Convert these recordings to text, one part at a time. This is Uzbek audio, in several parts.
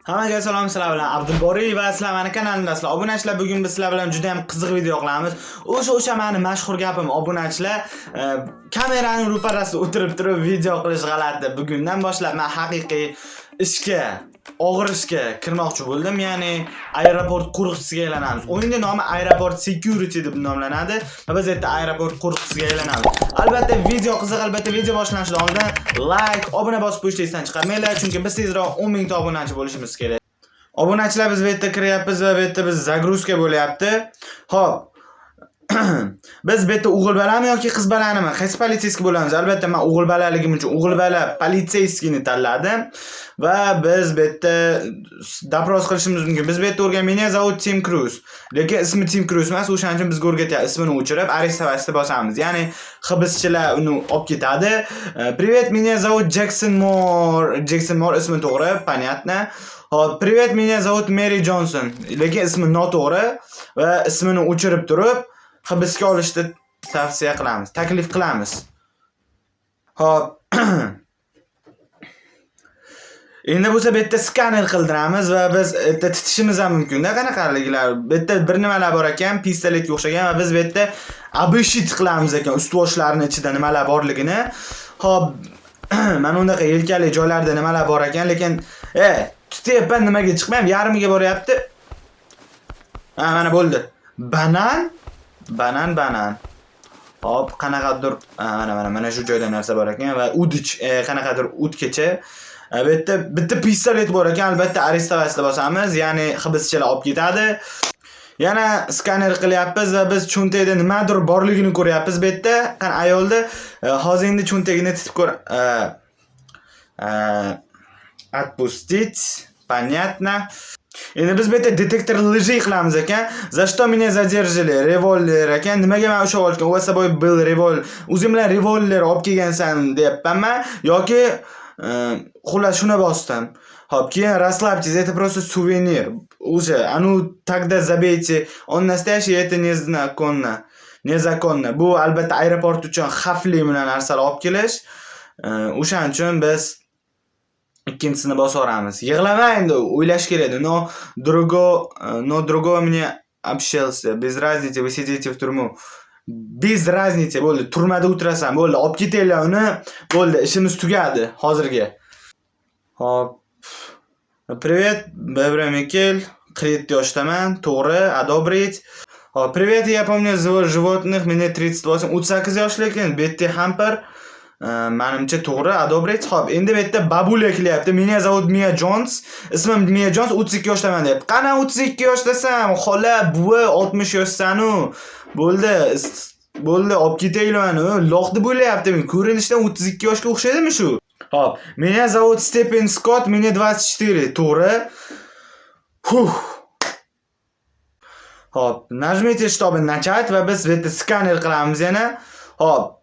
Hammaga salom, sizlar bilan Abdulboriy va sizlar meni kanalimdasizlar. Obunachilar, bugun biz sizlar bilan juda ham qiziq video qilamiz. O'sha meni mashhur gapim, obunachilar, kameraning ro'parasida o'tirib turib video qilish g'alati. Bugundan boshlab men haqiqiy og'ir ishga kirmoqchi bo'ldim. Ya'ni aeroport qo'riqchisiga aylanamiz. O'yinning nomi Aeroport Security deb nomlanadi va biz yerda aeroport qo'riqchisiga aylanamiz. Albatta video qiziq, albatta video boshlanishidan oldin like, obuna bosib qo'yishni esdan chiqarmanglar, chunki biz tezroq 10 ming ta obunachi bo'lishimiz kerak. Obunachilar, biz bu yerda kiryapmiz va bu yerda biz zagruzka bo'lyapti. Xo'p. Biz bu yerda o'g'il balami yoki qiz balanimi? Qaysi politsiyskiy bo'lamiz? Albatta men o'g'il balaligim uchun o'g'il bala politsiyskiyni tanladim va biz bu yerda dopros qilishimiz mumkin. Biz bu yerda o'rgan, meni zovut Tim Cruz. Lekin ismi Tim Cruz emas, o'shaning uchun bizga o'rgatyapti. Ismini o'chirib, arrestovasiya bosamiz. Ya'ni hibschilar uni olib ketadi. Привет, меня зовут Jackson Moore. Jackson Moore ismi to'g'ri, понятно. Hop, привет, меня зовут Mary Johnson. Lekin ismi noto'g'ri va ismini o'chirib turib hibsga olishni tavsiya qilamiz, taklif qilamiz. Hop. Endi bo'lsa bu yerda skaner qildiramiz va biz yerda titishimiz ham mumkin-da, qanaqaliglar. Bu yerda bir nimalar bor ekan, pistoletga o'xshagan va biz bu yerda обыщить qilamiz ekan ustuvoshlarining ichida nimalar borligini. Hop, mana undaqa yelkali joylarda nimalar bor ekan, lekin tutyapman, nimaga chiqmayapti? Yarmiga boryapti. Ha, mana bo'ldi. Banan. Hop, qanaqadir mana shu joyda narsa bor ekan va udich, qanaqadir udgacha. Bu yerda bitta pistolet bor ekan, albatta arrestovasiya bosamiz, ya'ni hibschilar olib ketadi. Yana skaner qilyapmiz va biz cho'ntakda nimadir borligini ko'ryapmiz. Bu yerda qani ayolda hozir endi cho'ntagini titib ko'r. Отпустить. Понятно. Endi biz bu yerda detektor лжи qilamiz ekan. За что меня задержали? Revolver ekan. Nimaga men o'sha olgan? U saboy bil revolver. O'zing bilan revolver olib kelgansan deyapmanmi yoki xullas shuna bosdim. Hop, keyin расслабьтесь, это просто сувенир. Уже, тогда забейте. Он настоящий, это незаконно. Bu albatta aeroport uchun xavfli narsalar olib kelish. O'shaning uchun biz ikkinchisini bosaveramiz. Yig'lama endi, o'ylash kerak. Но другого мне общался. Без разницы, вы сидите в тюрьму. Без разницы, bo'ldi. Turmada o'tirasan, bo'ldi. Olib ketinglar uni. Bo'ldi, ishimiz tugadi hozirga. Hop. Привет, Бебра Микель. 47 yoshdaman, to'g'ri, одобрить. Hop, привет, я помню животных, мне 38, 38 yoshli ekan, Betty Hamper. Menimcha to'g'ri, одобрить. Hop, endi bu yerda babula kelyapti. Меня зовут Mia Jones. Ismim Mia Jones, 32 yoshdaman deyapti. Qana 32 yoshdasan? Xola, buvi 60 yoshsan-u. Bo'ldi, olib ketaylar uni. Loqdi bo'layapti. Ko'rinishdan 32 yoshga o'xshaydimi shu? Hop, меня зовут Stephen Scott, мне 24. To'g'ri. Hop, нажмите, чтобы начать va biz bu yerda skaner qilamiz yana. Hop.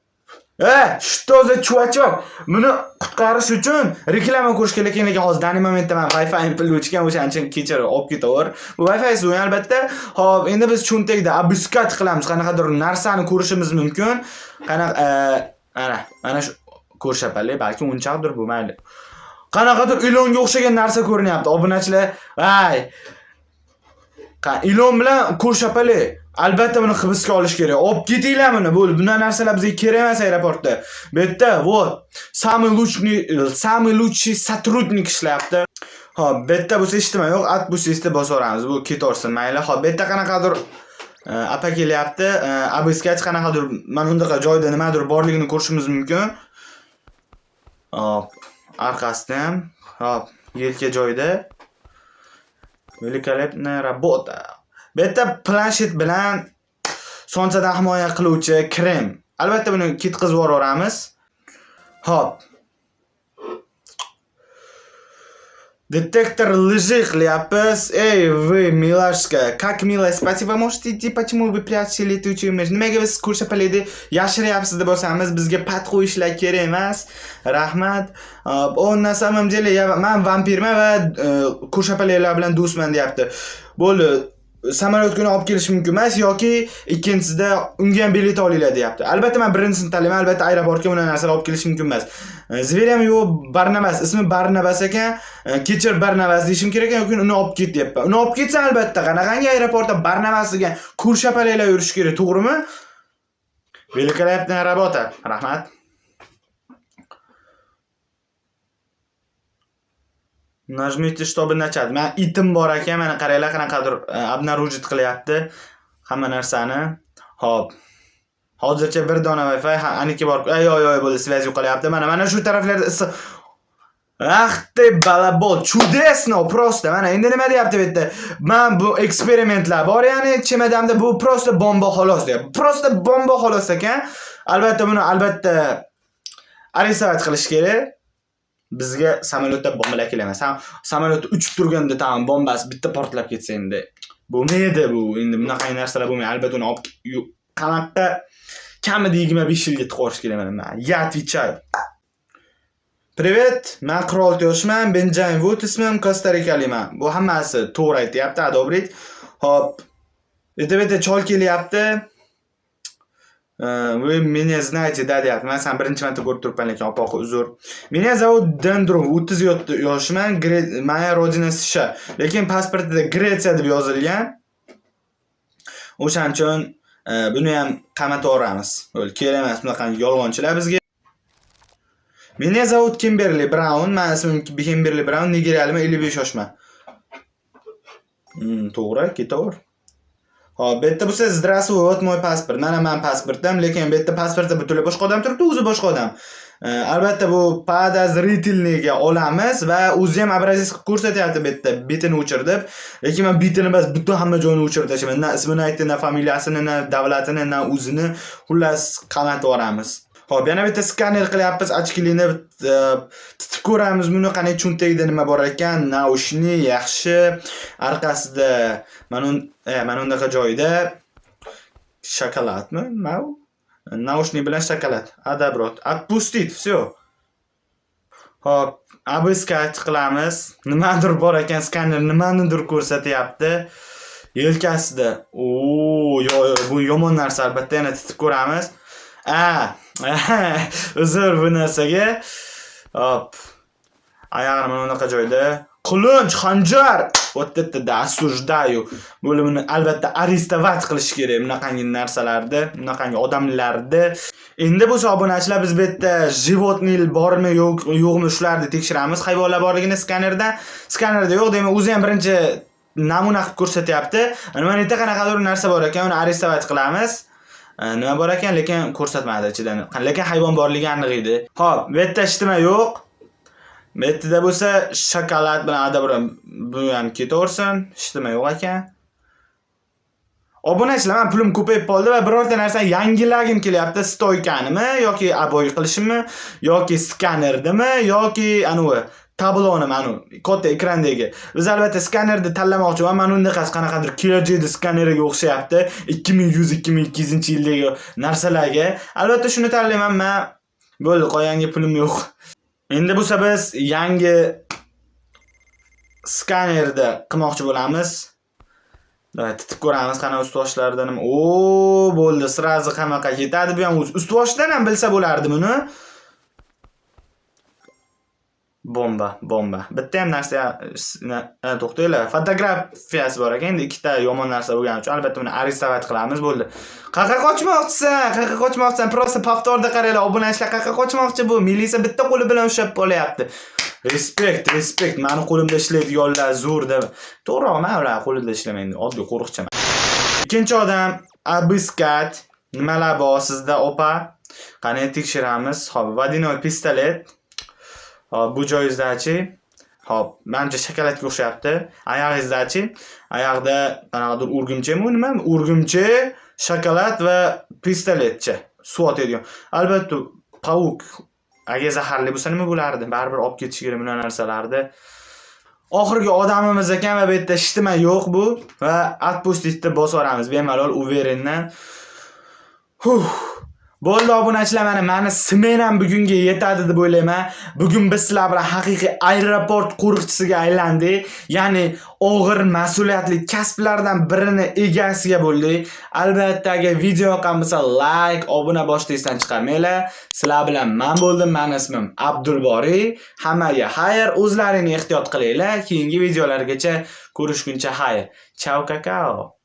Что за чувачок? Buni qutqarish uchun reklama ko'rish kerak ekan, lekin hozir dani momentda men Wi-Fi pul o'chgan, o'shaning uchun kechirib olib ketaver. Bu Wi-Fi suv albatta. Hop, endi biz cho'ntakda obiskat qilamiz. Qanaqadir narsani ko'rishimiz mumkin. Mana shu ko'rshapali, balki unchaqdir bu, mayli. Qanaqadir ilonga o'xshagan narsa ko'rinyapti. Obunachilar, ilon bilan ko'rshapali. Albatta buni hibsga olish kerak. Olib ketinglar buni. Bo'ldi. Bunday narsalar bizga kerak emas aeroportda. Bu yerda, вот, самый лучший сотрудник ishlayapti. Hop, bu yerda bo'lsa eshitma yo'q, отпустить bosaveramiz. Bu ketaversin, mayli. Hop, bu yerda qanaqadir apa kelyapti. Обыскать qanaqadir mana bundaqa joyda nimadir borligini ko'rishimiz mumkin. Hop, orqasida ham, hop, yelka joyda. Великолепная работа. Bu yerda planshet bilan sonchadan himoya qiluvchi krem. Albatta buni ketkizib yuboramiz. Hop. Detektor лжи qilyapmiz. Ey, вы, милашка, как мило, спасибо, можете идти, почему вы прячете летучую мышь? Nimaga biz ko'rshapalikni yashiryapsiz deb bo'lsangiz, bizga pat qo'yishlar kerak emas. Rahmat. On na samom деле, men vampirman va ko'rshapaliklar bilan do'stman deyapti. Bo'ldi. samolyotga olib kelish mumkin emas yoki ikkinchisida unga ham bilet olinglar deyapti. Albatta men birinchisini tanlayman. Albatta aeroportga bunday narsalar olib kelish mumkin emas. Zveryam yo'q, Barnabas, ismi Barnabas ekan. Kechir Barnabas deyishim kerak ekan, yoki uni olib ket deyapman. Uni olib ketsa albatta qanaqangi aeroportda Barnabas degan kurshapalaklar yurish kerak, to'g'rimi? Великолепная работа. Rahmat. Najmiti shtobi nachat. Men itim bor ekan, mana qaranglar qanaqadir obnarujit qilyapti hamma narsani. Hop. Hozircha bir dona Wi-Fi, aniki bor. Ay bo'ldi, svязь yo'qolyapti. Mana shu taraflarda issiq. Ах ты balabol, чудесно просто. Mana endi nima deyapti bu yerda? Men bu eksperimentlar bor, ya'ni chemadamda bu просто bomba xolos deyapti. Просто bomba xolos ekan. Albatta buni arestovat qilish kerak. Bizga samolyotda bombalar kelmas. Samolyot uchib turganda tamam bombasi bitta portlab ketsa endi bo'lmaydi bu. Endi bunaqa narsalar bo'lmaydi. Albatta uni olib qamoqqa kamida 25 yilga tiqorish kerak mana. Я отвечаю. Привет, men qirol Toshman, Benjamin Wood ismim, Kosta-Rikaliman. Bu hammasi to'g'ri aytyapti, adobrit. Hop. Bitta chol kelyapti. Вы меня знаете, да, deyapti. Men sen birinchi marta ko'rib turibman, lekin opoqi uzr. Меня зовут Denдрov, 37 yoshman, moya rodina США. Lekin pasportida Gretsiya deb yozilgan. O'shaning uchun buni ham qamatib yuboramiz. O'l kerak emas bunaqa yolg'onchilar bizga. Меня зовут Kimberly Brown, men ismim Kimberly Brown, nigeriyaliman, 55 yoshman. To'g'ri, ketaver. Hop, bu yerda bo'lsa, здравствуй, вот мой паспорт. Men pasportim, lekin bu yerda pasportda butunlay boshqa odam turibdi, o'zi boshqa odam. Albatta bu подозрительныйga olamiz va o'zi ham obrazец qilib ko'rsatyapti bu yerda, bitini o'chirib. Lekin men bitini emas, butun hamma joyini o'chirib tashlaman. Na ismini aytdi, na familiyasini, na davlatini, na o'zini, xullas qamatib yuboramiz. Hop, yana bitta skaner qilyapmiz, ochkilikni titib ko'ramiz, buni qanday cho'ntagida nima bor ekan. Naushni yaxshi, orqasida mana unaqa joyda shokoladmi? Naushni bilan shokolad. Adabrot. Отпустить, всё. Hop, обыскать qilamiz. Nimadir bor ekan, skaner nimanidir ko'rsatyapti. Yelkasida. Bu yomon narsa, albatta yana titib ko'ramiz. Uzr bu narsaga. Hop. Oyog'ini mana unaqa joyda. Qulunch, xanjar. Вот это да, осуждаю. Bo'limini albatta arestovat qilish kerak bunaqangi narsalarni, bunaqangi odamlarni. Endi bu obunachilar biz bu yerda животный bormi yo'qmi shularni tekshiramiz. Hayvonlar borligini skanerda yo'q, demak o'zi ham birinchi namuna qilib ko'rsatyapti. Mana yerda qanaqadir narsa bor ekan, uni arestovat qilamiz. Nima bor ekan, lekin ko'rsatmadi ichidan. Lekin hayvon borligi aniq edi. Xo'p, bu yerda ishtima yo'q. Bu yerda bo'lsa shokolad bilan adabram bu ham ketaversin. Ishtima yo'q ekan. Obunachilar, men pulim ko'payib qoldi va birorta narsani yangilagim kelyapti. Stoykanimi yoki aboy qilishimmi yoki skanerdimi yoki anavi tabloni katta ekrandagi. Biz albatta skanerni tanlamoqchiman. Men undaqasi qanaqadir kelajakda skaneriga o'xshayapti. 2100-2200-yildagi narsalarga. Albatta shuni tanlayman men. Bo'ldi, qo'yanga pulim yo'q. Endi bo'lsa biz yangi skanerda qilmoqchi bo'lamiz. Titib ko'ramiz qana ustuvoshlaridan nima. Bo'ldi, sirazi qamoqqa ketadi. Bu ham ustuvoshidan ham bilsa bo'lardi buni. Bomba. Bitta ham narsa to'xtanglar. Fotografiyasi bor ekan. Endi ikkita yomon narsa bo'lgani uchun albatta buni arestovat qilamiz, bo'ldi. Qaqa qochmoqchisan? Просто повторda qaranglar, obunachilar qaqa qochmoqchi bu. Milisa bitta qo'li bilan ushlab qolyapti. Respekt. Meni qo'limda ishlaydiganlar zo'r deb. To'g'ri, men ular qo'lida ishlamayman. Oddiy qo'riqchiman. Ikkinchi odam обыскать. Nimalar bor sizda, opa? Qani tekshiramiz. Hop, водяной pistolet. Hop, bu joyingizdachi? Hop, menimcha shokoladga o'xshayapti. Oyog'ingizdachi? Oyoqda qanaqadir urgumchimi, nima? Urgumchi, shokolad va pistoletcha. Suv otadigan. Albatta, pavuk agar zaharli bo'lsa nima bo'lardi? Baribir olib ketish kerak bunday narsalarni. Oxirgi odamimiz ekan va bu yerda ishtima yo'q bu va отпустить deb bosib yuboramiz bemalol uverendan. Bo'ldi obunachilar, meni smenam bugunga yetadi deb o'ylayman. Bugun biz sizlar bilan haqiqiy aeroport qo'riqchisiga aylandik. Ya'ni og'ir mas'uliyatli kasblardan birini egasiga bo'ldik. Albatta agar video yoqqan bo'lsa like, obuna boshlaysan chiqarmanglar. Sizlar bilan men bo'ldim. Meni ismim Abdulboriy. Hammaga xayr, o'zlaringni ehtiyot qilinglar. Keyingi videolargacha ko'rishguncha xayr. Chao kakao.